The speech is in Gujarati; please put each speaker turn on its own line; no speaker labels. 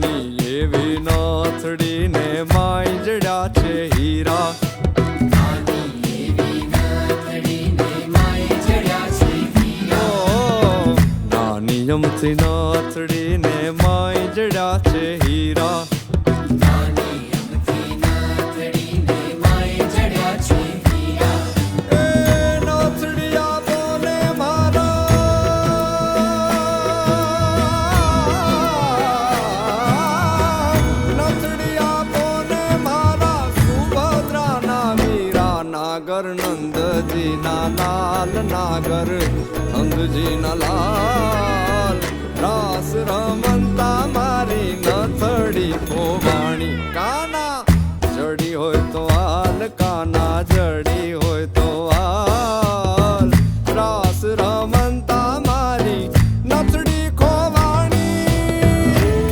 નાની એવી નાથડીને માય જડ્યા છે હીરા. નાની અમથી નાથડીને માય જડ્યા છે હીરા. નાગર નંદજી ના લાલ નાગર નંદજી ના લાલ